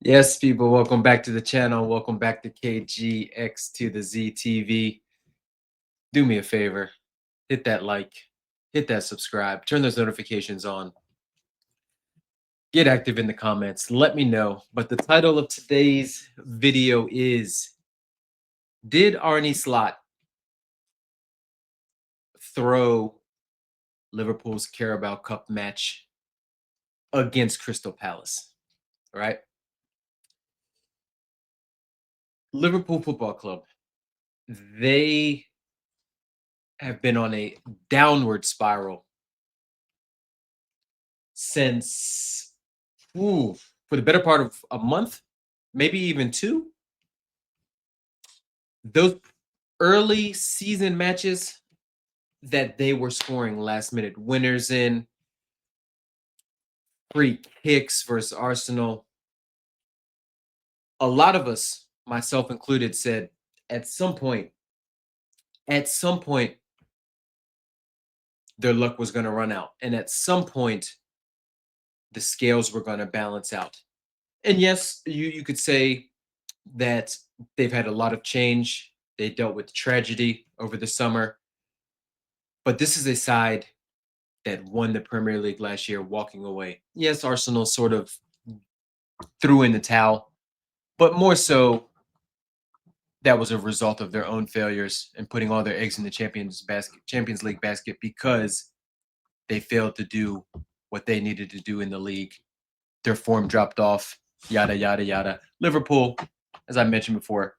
Yes, people, welcome back to the channel. Welcome back to KGX to the ZTV. Do me a favor, hit that like, hit that subscribe, turn those notifications on, get active in the comments, let me know. But the title of today's video is, did Arne Slot throw Liverpool's Carabao Cup match against Crystal Palace? Right? Liverpool Football Club, they have been on a downward spiral since for the better part of a month, maybe even two. Those early season matches that they were scoring last minute winners in, free kicks versus Arsenal. A lot of us, myself included, said at some point, their luck was going to run out. And at some point, the scales were going to balance out. And yes, you could say that they've had a lot of change. They dealt with tragedy over the summer. But this is a side that won the Premier League last year, walking away. Yes, Arsenal sort of threw in the towel, but more so that was a result of their own failures and putting all their eggs in the Champions League basket because they failed to do what they needed to do in the league. Their form dropped off, yada, yada, yada. Liverpool, as I mentioned before,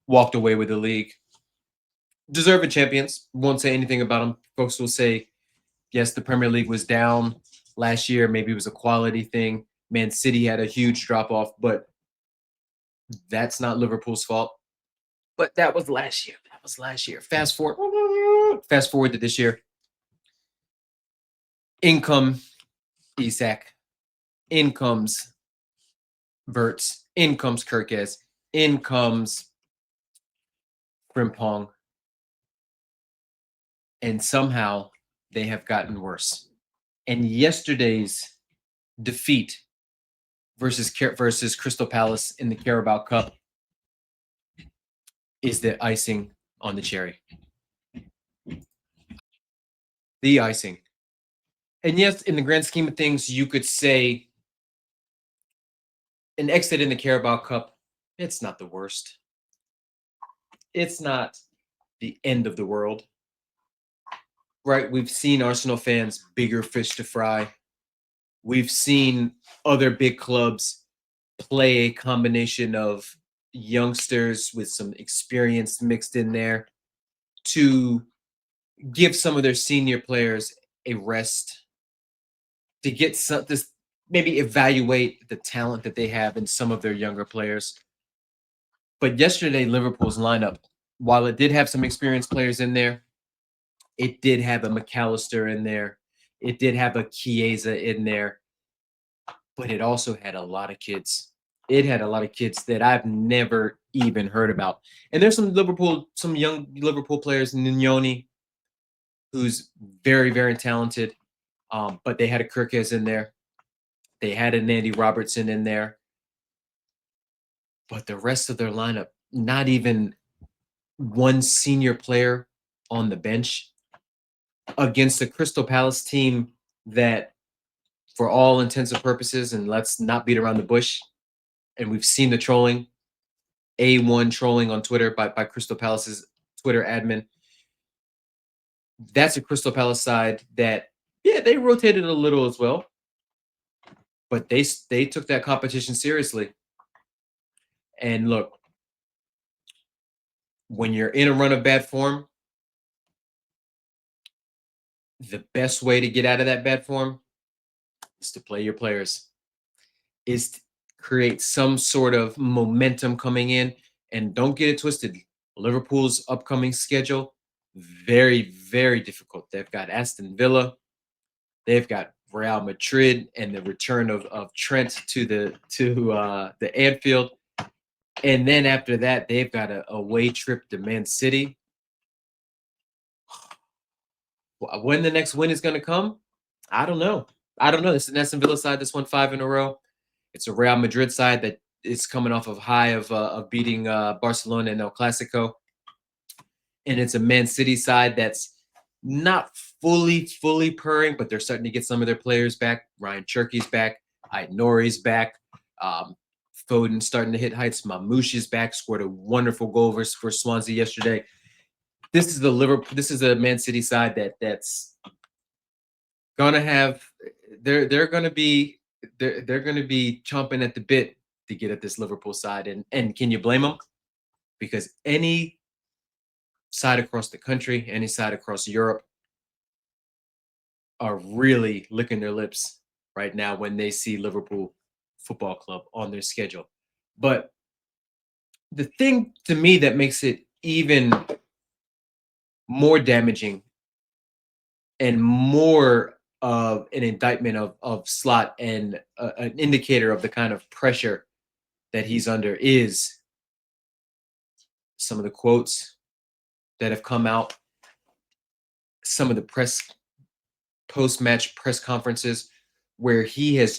walked away with the league. Deserving champions. Won't say anything about them. Folks will say, yes, the Premier League was down last year. Maybe it was a quality thing. Man City had a huge drop off, but that's not Liverpool's fault. But that was last year. That was last year. Fast forward to this year. In comes Isak. In comes Verts. In comes Kirkes. In comes Frimpong. And somehow they have gotten worse. And yesterday's defeat versus Crystal Palace in the Carabao Cup is the icing on the cherry. The icing. And yes, in the grand scheme of things, you could say an exit in the Carabao Cup, it's not the worst. It's not the end of the world. Right? We've seen Arsenal fans bigger fish to fry. We've seen other big clubs play a combination of youngsters with some experience mixed in there to give some of their senior players a rest, to get this, maybe evaluate the talent that they have in some of their younger players. But yesterday, Liverpool's lineup, while it did have some experienced players in there, it did have a McAllister in there, it did have a Chiesa in there, but it also had a lot of kids. It had a lot of kids that I've never even heard about. And there's some young Liverpool players, Nignoni, who's very, very talented. But they had a Kirkes in there. They had a Andy Robertson in there. But the rest of their lineup, not even one senior player on the bench against the Crystal Palace team that, for all intents and purposes, and let's not beat around the bush, and we've seen the trolling, A1 trolling on Twitter by Crystal Palace's Twitter admin. That's a Crystal Palace side that, yeah, they rotated a little as well, but they took that competition seriously. And look, when you're in a run of bad form, the best way to get out of that bad form is to play your players, is to create some sort of momentum coming in. And don't get it twisted. Liverpool's upcoming schedule, very, very difficult. They've got Aston Villa. They've got Real Madrid and the return of Trent to the Anfield. And then after that, they've got a away trip to Man City. When the next win is going to come, I don't know. It's an Aston Villa side that's won 5 in a row. It's a Real Madrid side that It's coming off of high of beating Barcelona in El Clasico, and it's a Man City side that's not fully purring, but they're starting to get some of their players back. Ryan Cherky's back, Nori's back. Um, Foden's starting to hit heights. Mamouche is back, scored a wonderful goal for Swansea yesterday. This is the Liverpool. This is a Man City side that's gonna have. They're gonna be they're gonna be chomping at the bit to get at this Liverpool side, and can you blame them? Because any side across the country, any side across Europe, are really licking their lips right now when they see Liverpool Football Club on their schedule. But the thing to me that makes it even more damaging and more of an indictment of Slot and an indicator of the kind of pressure that he's under is some of the quotes that have come out, some of the post-match press conferences where he's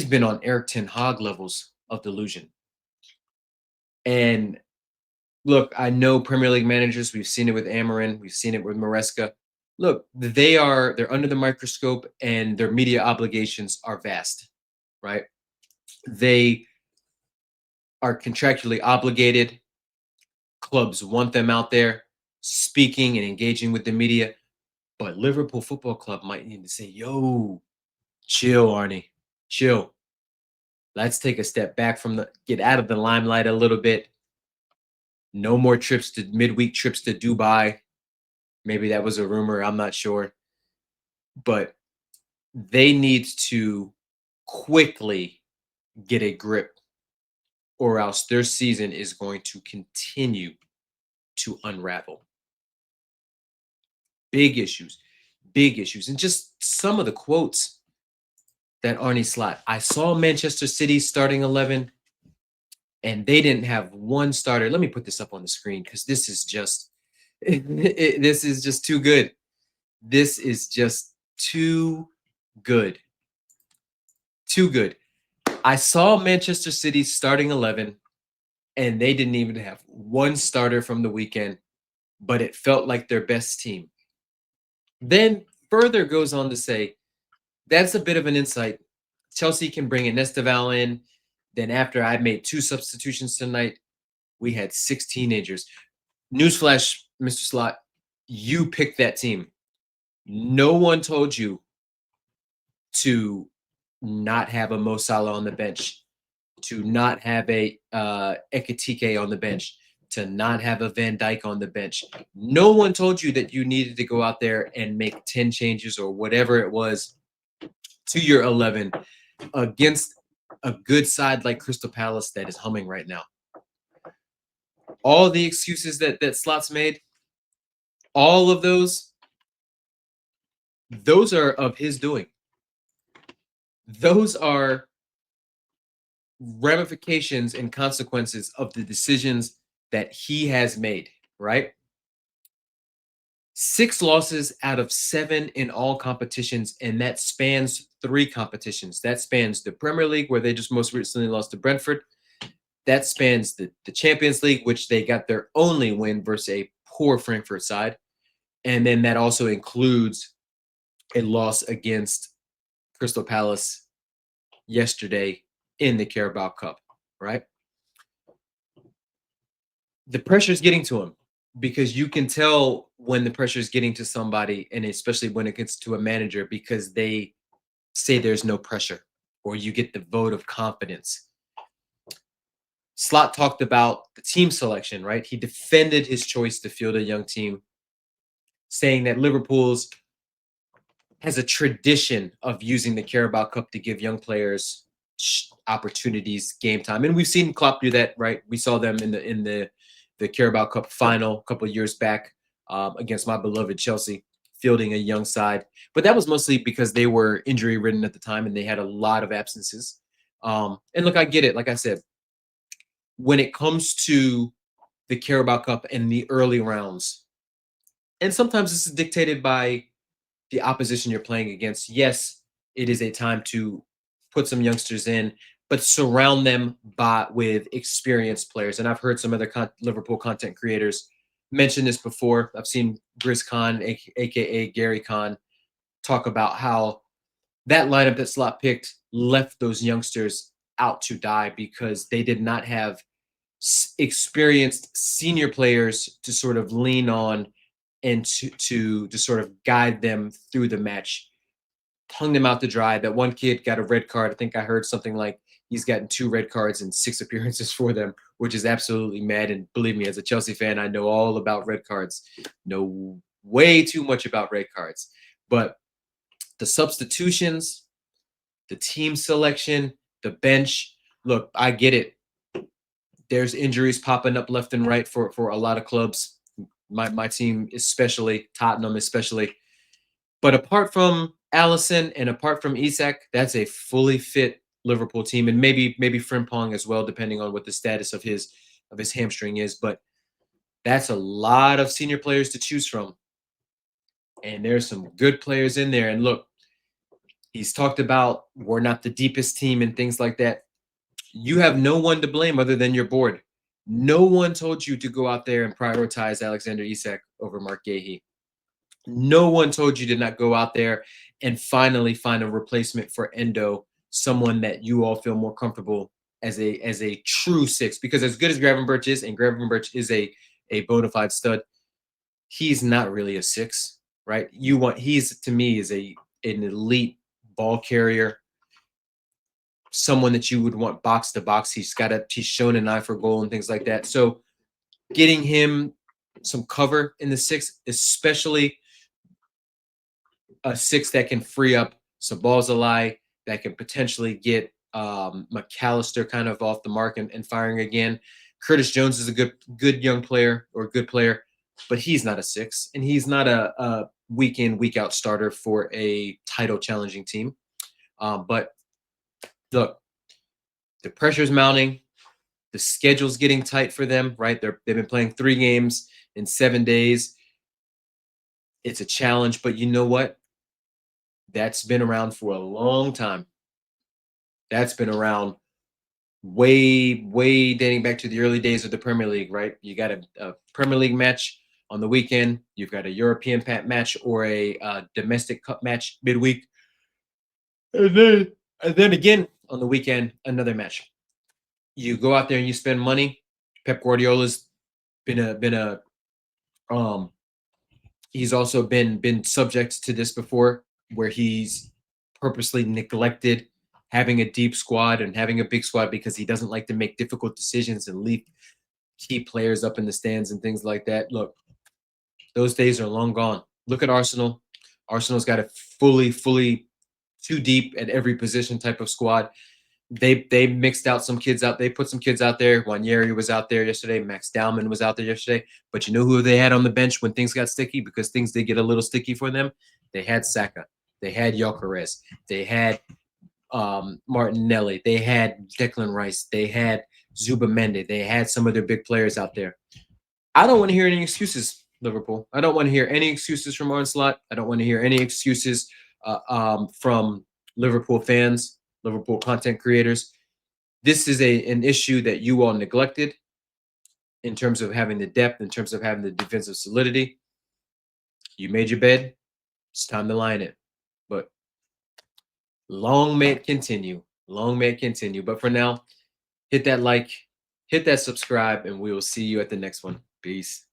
been on Eric Ten Hag levels of delusion. And look, I know Premier League managers, we've seen it with Amarin, we've seen it with Maresca. Look, they're under the microscope and their media obligations are vast, right? They are contractually obligated. Clubs want them out there speaking and engaging with the media. But Liverpool Football Club might need to say, yo, chill, Arne, chill. Let's take a step back get out of the limelight a little bit. No more midweek trips to Dubai. Maybe that was a rumor. I'm not sure. But they need to quickly get a grip, or else their season is going to continue to unravel. Big issues. And just some of the quotes that Arne Slot. I saw Manchester City starting 11, and they didn't have one starter. Let me put this up on the screen because this is just this is just too good. This is just too good. Too good. I saw Manchester City starting 11, and they didn't even have one starter from the weekend, but it felt like their best team. Then further goes on to say, that's a bit of an insight. Chelsea can bring Esteval in. Then after I made 2 substitutions tonight, we had 6 teenagers. Newsflash, Mr. Slot, you picked that team. No one told you to not have a Mo Salah on the bench, to not have a Ekitike on the bench, to not have a Van Dijk on the bench. No one told you that you needed to go out there and make 10 changes or whatever it was to your 11 against a good side like Crystal Palace that is humming right now. All the excuses that Slot's made, all of those are of his doing. Those are ramifications and consequences of the decisions that he has made, right? 6 losses out of 7 in all competitions, and that spans 3 competitions. That spans the Premier League, where they just most recently lost to Brentford. That spans the Champions League, which they got their only win versus a poor Frankfurt side. And then that also includes a loss against Crystal Palace yesterday in the Carabao Cup, right? The pressure is getting to him because you can tell when the pressure is getting to somebody, and especially when it gets to a manager, because they say there's no pressure or you get the vote of confidence. Slot talked about the team selection, right? He defended his choice to field a young team, saying that Liverpool's has a tradition of using the Carabao Cup to give young players opportunities, game time, and we've seen Klopp do that, right? We saw them in the Carabao Cup final a couple of years back against my beloved Chelsea, fielding a young side, but that was mostly because they were injury ridden at the time and they had a lot of absences. And look, I get it. Like I said, when it comes to the Carabao Cup and the early rounds, and sometimes this is dictated by the opposition you're playing against. Yes, it is a time to put some youngsters in, but surround them with experienced players. And I've heard some other Liverpool content creators mention this before. I've seen Grizz Khan, aka Gary Khan, talk about how that lineup that Slot picked left those youngsters out to die because they did not have experienced senior players to sort of lean on and to sort of guide them through the match. Hung them out to dry. That one kid got a red card. I think I heard something like he's gotten 2 red cards in 6 appearances for them, which is absolutely mad. And believe me, as a Chelsea fan, I know all about red cards. Know way too much about red cards. But the substitutions, the team selection, the bench. Look, I get it. There's injuries popping up left and right for a lot of clubs. My team, especially Tottenham, especially. But apart from Allison and apart from Isak, that's a fully fit Liverpool team, and maybe Frimpong as well, depending on what the status of his hamstring is. But that's a lot of senior players to choose from, and there's some good players in there. And look, he's talked about we're not the deepest team and things like that. You have no one to blame other than your board. No one told you to go out there and prioritize Alexander Isak over Mark Gahey. No one told you to not go out there and finally find a replacement for Endo, someone that you all feel more comfortable as a true 6. Because as good as Gravenberch is, and Gravenberch is a bona fide stud, he's not really a 6, right? He's to me is an elite ball carrier, someone that you would want box to box. He's shown an eye for goal and things like that. So getting him some cover in the 6, especially a 6 that can free up Szoboszlai, that can potentially get McAllister kind of off the mark and firing again. Curtis Jones is a good young player or good player, but he's not a 6, and he's not a week in, week out starter for a title challenging team. But look, the pressure's mounting. The schedule's getting tight for them, right? They've been playing 3 games in 7 days. It's a challenge, but you know what? That's been around for a long time. That's been around way dating back to the early days of the Premier League, right? You got a Premier League match on the weekend. You've got a European match or a domestic cup match midweek. And then again on the weekend, another match. You go out there and you spend money. Pep Guardiola's he's also been subject to this before, where he's purposely neglected having a deep squad and having a big squad because he doesn't like to make difficult decisions and leave key players up in the stands and things like that. Look, those days are long gone. Look at Arsenal. Arsenal's got a fully too deep at every position type of squad. They mixed out some kids out. They put some kids out there. Wanyeri was out there yesterday. Max Dowman was out there yesterday. But you know who they had on the bench when things got sticky? Because things did get a little sticky for them. They had Saka. They had Gyökeres. They had Martinelli. They had Declan Rice. They had Zubamendi. They had some of their big players out there. I don't want to hear any excuses, Liverpool. I don't want to hear any excuses from Arne Slot. I don't want to hear any excuses from Liverpool fans, Liverpool content creators. This is an issue that you all neglected in terms of having the depth, in terms of having the defensive solidity. You made your bed. It's time to lie in it. But long may it continue. Long may it continue. But for now, hit that like, hit that subscribe, and we will see you at the next one. Peace.